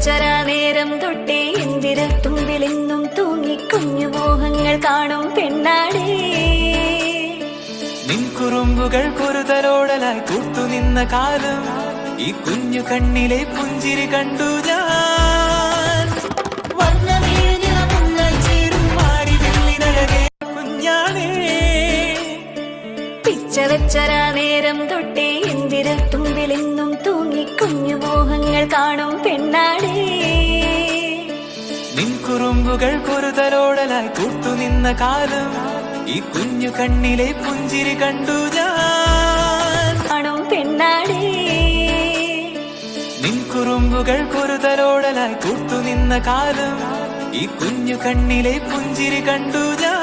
പിച്ചവെച്ചരാ നേരം തൊട്ടേ എന്തിരൽ തുമ്പിലെന്നും തൂങ്ങി കുഞ്ഞു മോഹങ്ങൾ കാണും പെണ്ണാടേ. നിൻ കുറുമ്പുകൾ കുറുതലോടലായി കൂട്ടുനിന്ന കാലം ഈ കുഞ്ഞു കണ്ണിലെ പുഞ്ചിരി കണ്ടു ഞാൻ. കുഞ്ഞാണേ പിച്ചവെച്ചരാ നേരം തൊട്ടേ എന്തിരൽ തുമ്പിലെന്നും തൂങ്ങി കുഞ്ഞു മോഹങ്ങൾ കാണും പെണ്ണാടേ. നിൻ കുറുമ്പുകൾ കുറുതലോടലായി കൂട്ടുനിന്ന കാലം ഈ കുഞ്ഞു കണ്ണിലെ പുഞ്ചിരി കണ്ടു ഞാൻ. കാണും പെണ്ണാടേ. നിൻ കുറുമ്പുകൾ കുറുതലോടലായി കൂട്ടുനിന്ന കാലം ഈ കുഞ്ഞു കണ്ണിലെ പുഞ്ചിരി കണ്ടു ഞാൻ.